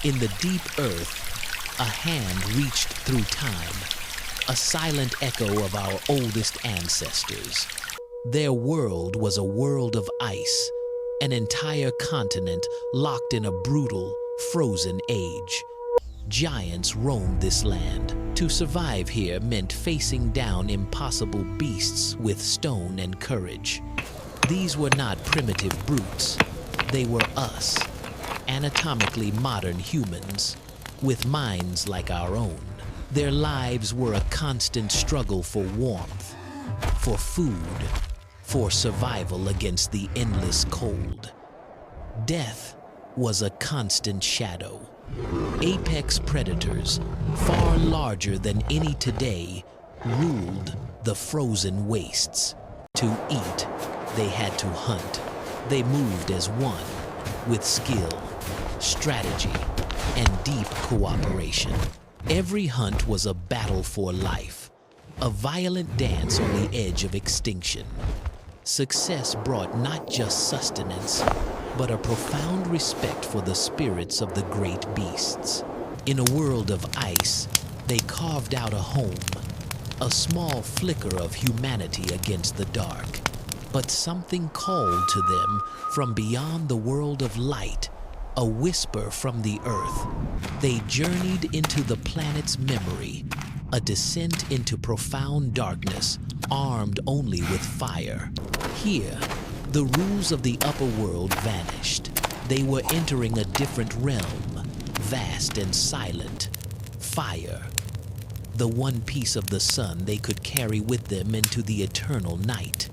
In the deep earth, a hand reached through time, a silent echo of our oldest ancestors. Their world was a world of ice, an entire continent locked in a brutal, frozen age. Giants roamed this land. To survive here meant facing down impossible beasts with stone and courage. These were not primitive brutes. They were us, anatomically modern humans, with minds like our own. Their lives were a constant struggle for warmth, for food, for survival against the endless cold. Death was a constant shadow. Apex predators, far larger than any today, ruled the frozen wastes. To eat, they had to hunt. They moved as one, with skill, strategy, and deep cooperation. Every hunt was a battle for life, a violent dance on the edge of extinction. Success brought not just sustenance, but a profound respect for the spirits of the great beasts. In a world of ice, they carved out a home, a small flicker of humanity against the dark. But something called to them from beyond the world of light, a whisper from the earth. They journeyed into the planet's memory, a descent into profound darkness, armed only with fire. Here, the rules of the upper world vanished. They were entering a different realm, vast and silent. Fire, the one piece of the sun they could carry with them into the eternal night.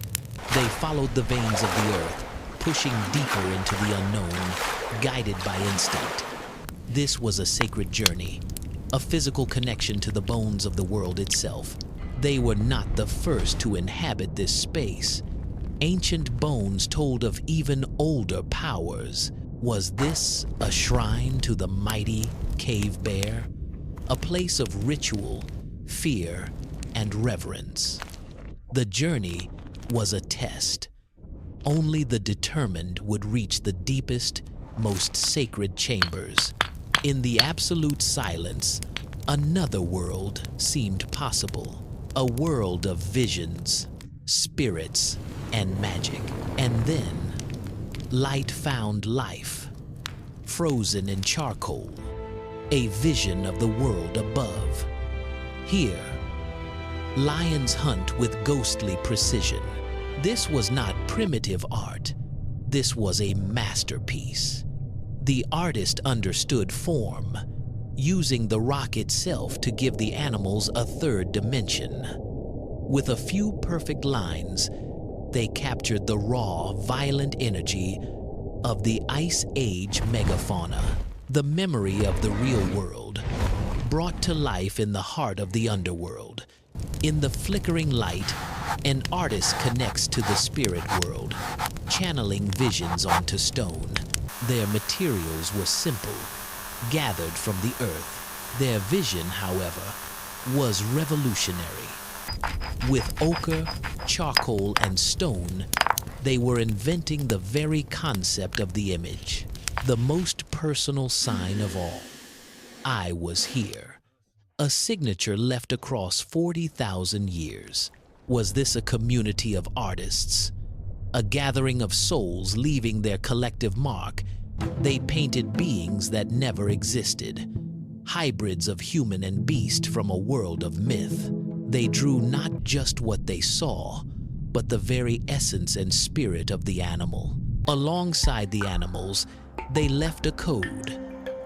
They followed the veins of the earth, pushing deeper into the unknown, guided by instinct. This was a sacred journey, a physical connection to the bones of the world itself. They were not the first to inhabit this space. Ancient bones told of even older powers. Was this a shrine to the mighty cave bear? A place of ritual, fear, and reverence. The journey was a test. Only the determined would reach the deepest, most sacred chambers. In the absolute silence, another world seemed possible. A world of visions, spirits, and magic. And then, light found life, frozen in charcoal, a vision of the world above. Here, lions hunt with ghostly precision. This was not primitive art. This was a masterpiece. The artist understood form, using the rock itself to give the animals a third dimension. With a few perfect lines, they captured the raw, violent energy of the Ice Age megafauna, the memory of the real world, brought to life in the heart of the underworld. In the flickering light, an artist connects to the spirit world, channeling visions onto stone. Their materials were simple, gathered from the earth. Their vision, however, was revolutionary. With ochre, charcoal, and stone, they were inventing the very concept of the image, the most personal sign of all. I was here. A signature left across 40,000 years. Was this a community of artists? A gathering of souls leaving their collective mark? They painted beings that never existed, hybrids of human and beast from a world of myth. They drew not just what they saw, but the very essence and spirit of the animal. Alongside the animals, they left a code,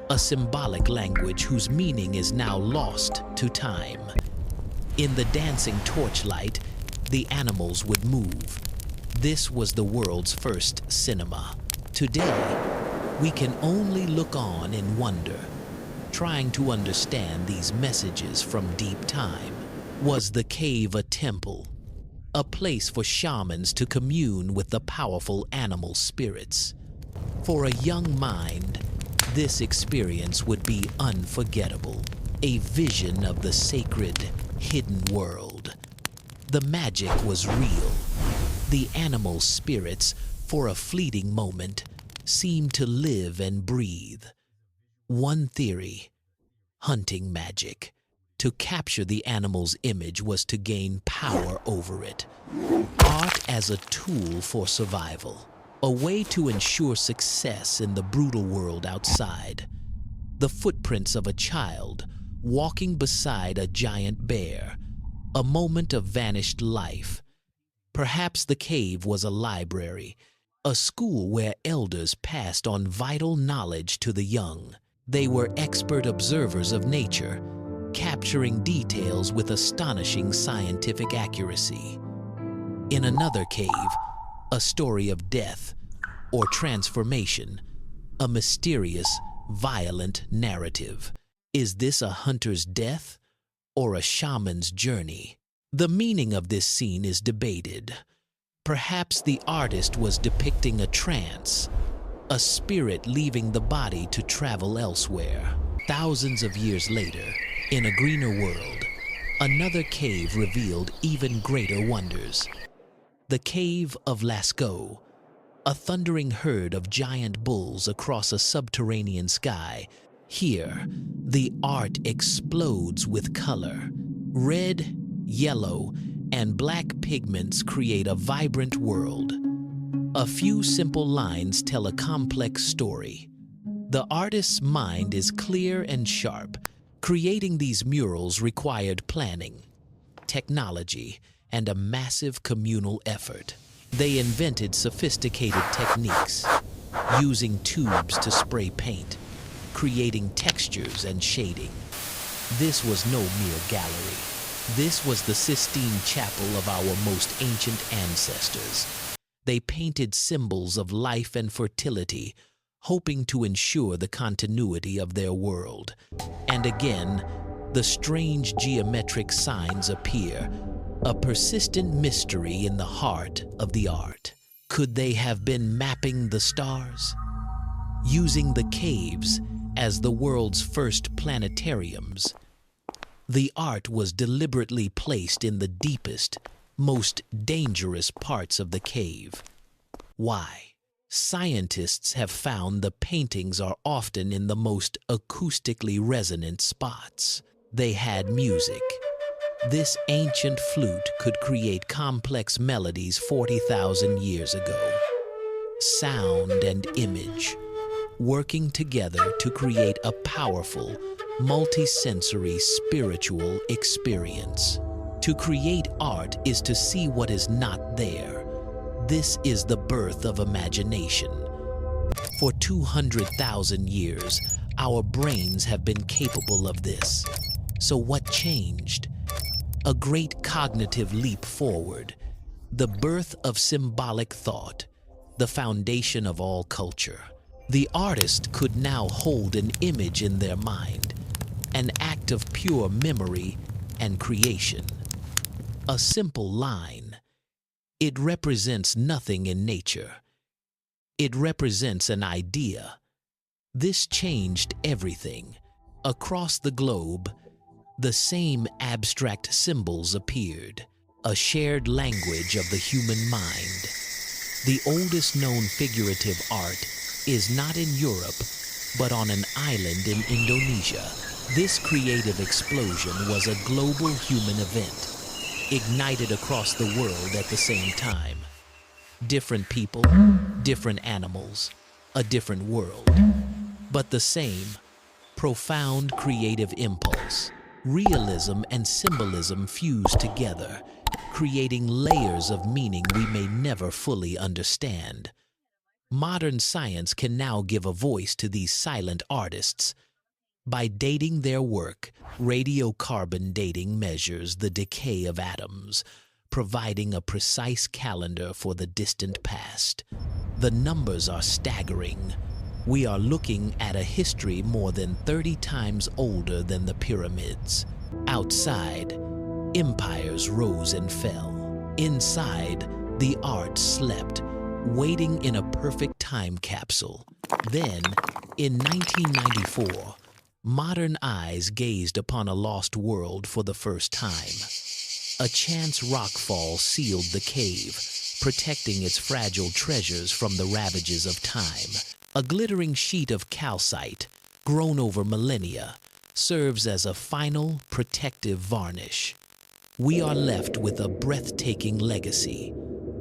a symbolic language whose meaning is now lost to time. In the dancing torchlight, the animals would move. This was the world's first cinema. Today, we can only look on in wonder, trying to understand these messages from deep time. Was the cave a temple, a place for shamans to commune with the powerful animal spirits? For a young mind, this experience would be unforgettable, a vision of the sacred, hidden world. The magic was real. The animal spirits, for a fleeting moment, seemed to live and breathe. One theory: hunting magic. To capture the animal's image was to gain power over it. Art as a tool for survival, a way to ensure success in the brutal world outside. The footprints of a child walking beside a giant bear, a moment of vanished life. Perhaps the cave was a library, a school where elders passed on vital knowledge to the young. They were expert observers of nature, capturing details with astonishing scientific accuracy. In another cave, a story of death or transformation, a mysterious, violent narrative. Is this a hunter's death or a shaman's journey? The meaning of this scene is debated. Perhaps the artist was depicting a trance, a spirit leaving the body to travel elsewhere. Thousands of years later, in a greener world, another cave revealed even greater wonders. The Cave of Lascaux, a thundering herd of giant bulls across a subterranean sky. Here, the art explodes with color. Red, yellow, and black pigments create a vibrant world. A few simple lines tell a complex story. The artist's mind is clear and sharp. Creating these murals required planning, technology, and a massive communal effort. They invented sophisticated techniques, using tubes to spray paint, creating textures and shading. This was no mere gallery. This was the Sistine Chapel of our most ancient ancestors. They painted symbols of life and fertility, hoping to ensure the continuity of their world. And again, the strange geometric signs appear, a persistent mystery in the heart of the art. Could they have been mapping the stars? Using the caves as the world's first planetariums, the art was deliberately placed in the deepest, most dangerous parts of the cave. Why? Scientists have found the paintings are often in the most acoustically resonant spots. They had music. This ancient flute could create complex melodies 40,000 years ago. Sound and image, working together to create a powerful, multisensory spiritual experience. To create art is to see what is not there. This is the birth of imagination. For 200,000 years, our brains have been capable of this. So what changed? A great cognitive leap forward, the birth of symbolic thought, the foundation of all culture. The artist could now hold an image in their mind, an act of pure memory and creation. A simple line. It represents nothing in nature. It represents an idea. This changed everything. Across the globe, the same abstract symbols appeared, a shared language of the human mind. The oldest known figurative art is not in Europe, but on an island in Indonesia. This creative explosion was a global human event, ignited across the world at the same time. Different people, different animals, a different world, but the same profound creative impulse. Realism and symbolism fused together, creating layers of meaning we may never fully understand. Modern science can now give a voice to these silent artists. By dating their work, radiocarbon dating measures the decay of atoms, providing a precise calendar for the distant past. The numbers are staggering. We are looking at a history more than 30 times older than the pyramids. Outside, empires rose and fell. Inside, the art slept, waiting in a perfect time capsule. Then, in 1994, modern eyes gazed upon a lost world for the first time. A chance rockfall sealed the cave, protecting its fragile treasures from the ravages of time. A glittering sheet of calcite, grown over millennia, serves as a final protective varnish. We are left with a breathtaking legacy,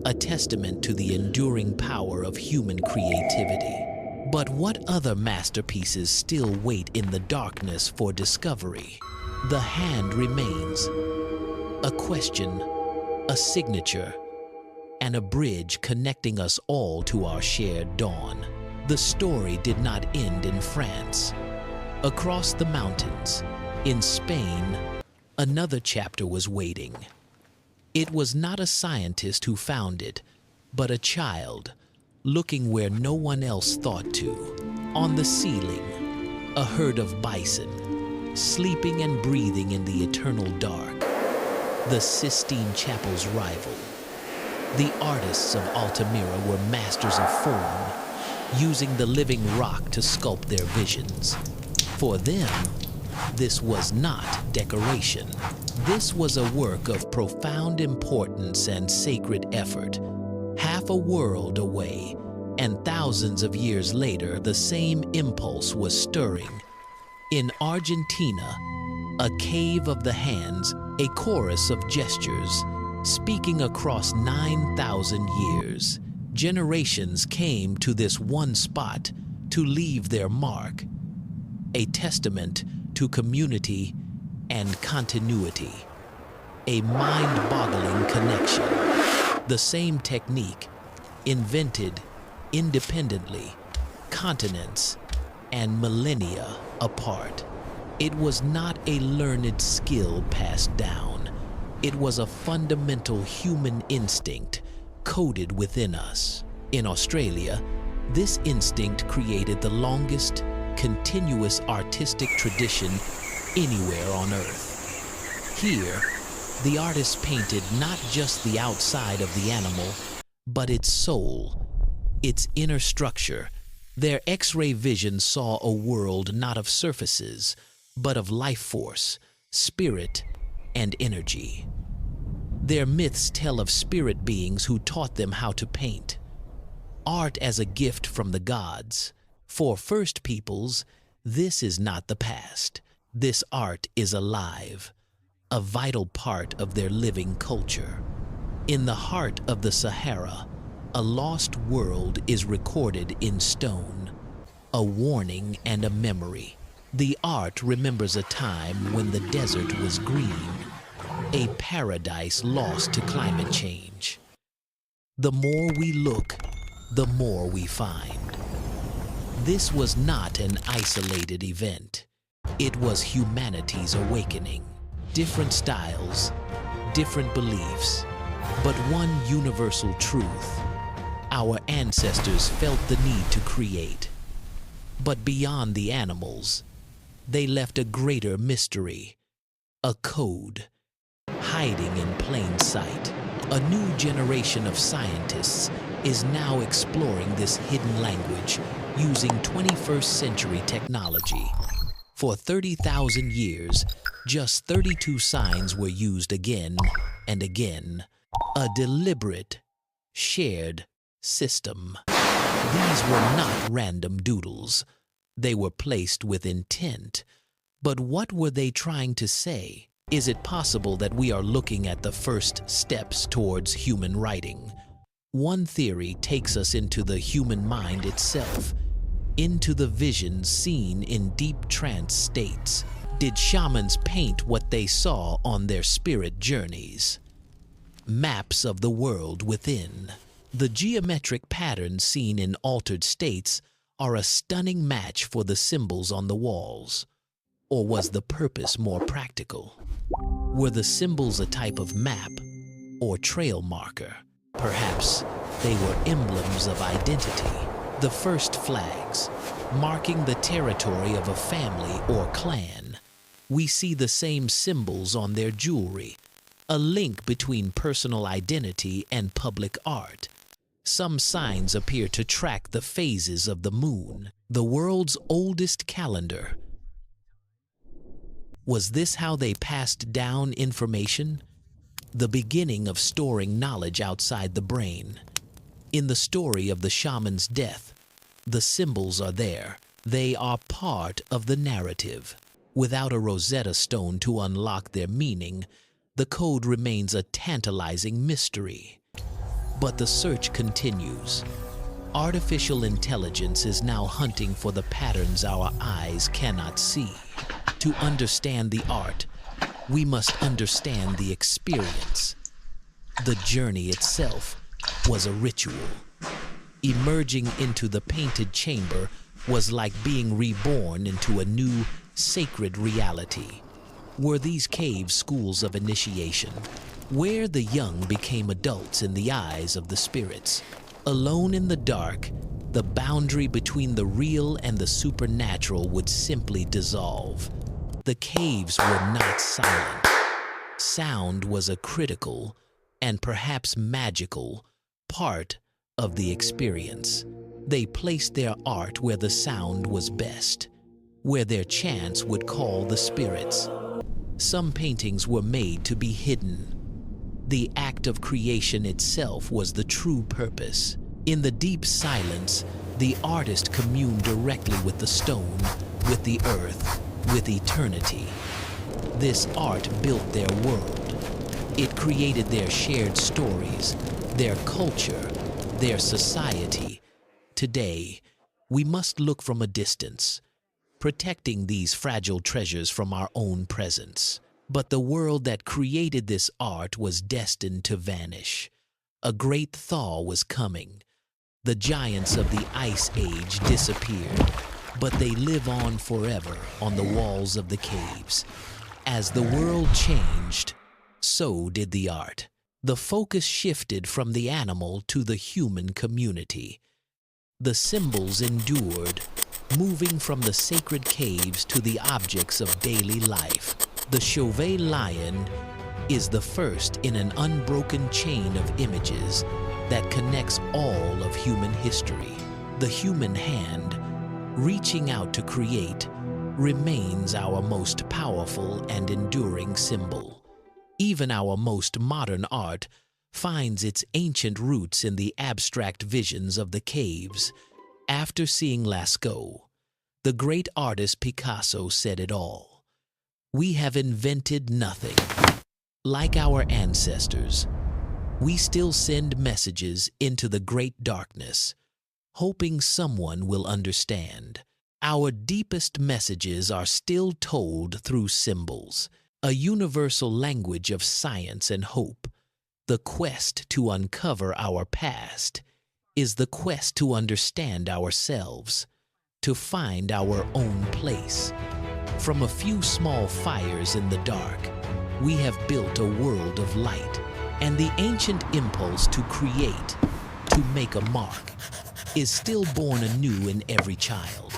a testament to the enduring power of human creativity. But what other masterpieces still wait in the darkness for discovery? The hand remains. A question, a signature, and a bridge connecting us all to our shared dawn. The story did not end in France. Across the mountains, in Spain, another chapter was waiting. It was not a scientist who found it, but a child, looking where no one else thought to. On the ceiling, a herd of bison, sleeping and breathing in the eternal dark. The Sistine Chapel's rival. The artists of Altamira were masters of form, using the living rock to sculpt their visions. For them, this was not decoration. This was a work of profound importance and sacred effort. Half a world away, and thousands of years later, the same impulse was stirring. In Argentina, a cave of the hands, a chorus of gestures, speaking across 9,000 years. Generations came to this one spot to leave their mark, a testament to community and continuity, a mind-boggling connection. The same technique, invented independently, continents and millennia apart. It was not a learned skill passed down. It was a fundamental human instinct coded within us. In Australia, this instinct created the longest, continuous artistic tradition anywhere on Earth. Here, the artists painted not just the outside of the animal, but its soul, its inner structure. Their X-ray vision saw a world not of surfaces, but of life force, spirit, and energy. Their myths tell of spirit beings who taught them how to paint. Art as a gift from the gods. For First Peoples, this is not the past. This art is alive, a vital part of their living culture. In the heart of the Sahara, a lost world is recorded in stone, a warning and a memory. The art remembers a time when the desert was green, a paradise lost to climate change. The more we look, the more we find. This was not an isolated event. It was humanity's awakening. Different styles, different beliefs, but one universal truth. Our ancestors felt the need to create. But beyond the animals, they left a greater mystery, a code, hiding in plain sight. A new generation of scientists is now exploring this hidden language using 21st century technology. For 30,000 years, just 32 signs were used again and again. A deliberate, shared system. These were not random doodles. They were placed with intent. But what were they trying to say? Is it possible that we are looking at the first steps towards human writing? One theory takes us into the human mind itself, into the visions seen in deep trance states. Did shamans paint what they saw on their spirit journeys? Maps of the world within. The geometric patterns seen in altered states are a stunning match for the symbols on the walls. Or was the purpose more practical? Were the symbols a type of map or trail marker? Perhaps they were emblems of identity. The first flags, marking the territory of a family or clan. We see the same symbols on their jewelry, a link between personal identity and public art. Some signs appear to track the phases of the moon, the world's oldest calendar. Was this how they passed down information? The beginning of storing knowledge outside the brain. In the story of the shaman's death, the symbols are there, They are part of the narrative. Without a Rosetta Stone to unlock their meaning, the code remains a tantalizing mystery. But the search continues. Artificial intelligence is now hunting for the patterns our eyes cannot see. To understand the art, we must understand the experience. The journey itself was a ritual. Emerging into the painted chamber was like being reborn into a new, sacred reality. Were these caves schools of initiation, where the young became adults in the eyes of the spirits? Alone in the dark, the boundary between the real and the supernatural would simply dissolve. The caves were not silent. Sound was a critical, and perhaps magical, part of the experience. They placed their art where the sound was best, where their chants would call the spirits. Some paintings were made to be hidden. The act of creation itself was the true purpose. In the deep silence, the artist communed directly with the stone, with the earth, with eternity. This art built their world. It created their shared stories, their culture, their society. Today, we must look from a distance, protecting these fragile treasures from our own presence. But the world that created this art was destined to vanish. A great thaw was coming. The giants of the Ice Age disappeared, but they live on forever on the walls of the caves. As the world changed, so did the art. The focus shifted from the animal to the human community. The symbols endured, moving from the sacred caves to the objects of daily life. The Chauvet lion is the first in an unbroken chain of images that connects all of human history. The human hand, reaching out to create, remains our most powerful and enduring symbol. Even our most modern art finds its ancient roots in the abstract visions of the caves. After seeing Lascaux, the great artist Picasso said it all. We have invented nothing. Like our ancestors, we still send messages into the great darkness, hoping someone will understand. Our deepest messages are still told through symbols, a universal language of science and hope. The quest to uncover our past is the quest to understand ourselves, to find our own place. From a few small fires in the dark, we have built a world of light, and the ancient impulse to create, to make a mark, is still born anew in every child.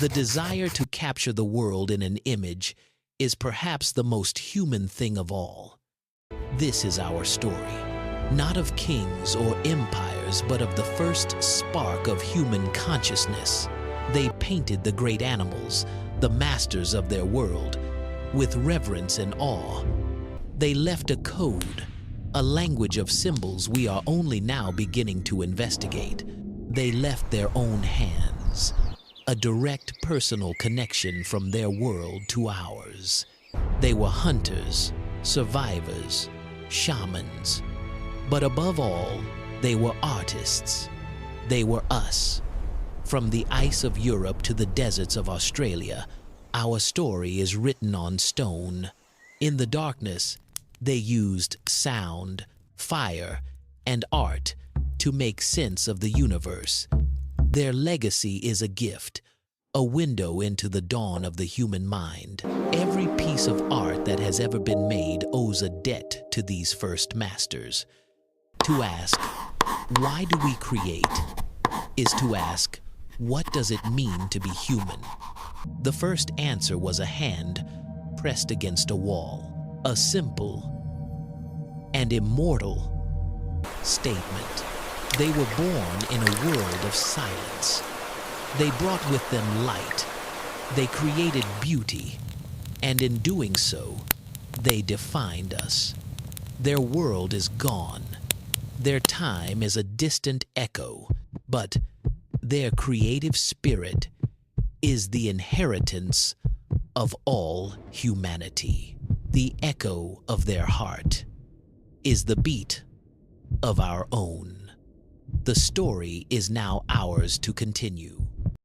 The desire to capture the world in an image is perhaps the most human thing of all. This is our story, not of kings or empires, but of the first spark of human consciousness. They painted the great animals, the masters of their world, with reverence and awe. They left a code, a language of symbols we are only now beginning to investigate. They left their own hands, a direct personal connection from their world to ours. They were hunters, survivors, shamans, but above all, they were artists. They were us. From the ice of Europe to the deserts of Australia, our story is written on stone. In the darkness, they used sound, fire, and art to make sense of the universe. Their legacy is a gift, a window into the dawn of the human mind. Every piece of art that has ever been made owes a debt to these first masters. To ask, why do we create, is to ask, what does it mean to be human? The first answer was a hand pressed against a wall, a simple and immortal statement. They were born in a world of silence. They brought with them light. They created beauty, and in doing so, they defined us. Their world is gone. Their time is a distant echo, but their creative spirit is the inheritance of all humanity. The echo of their heart is the beat of our own. The story is now ours to continue.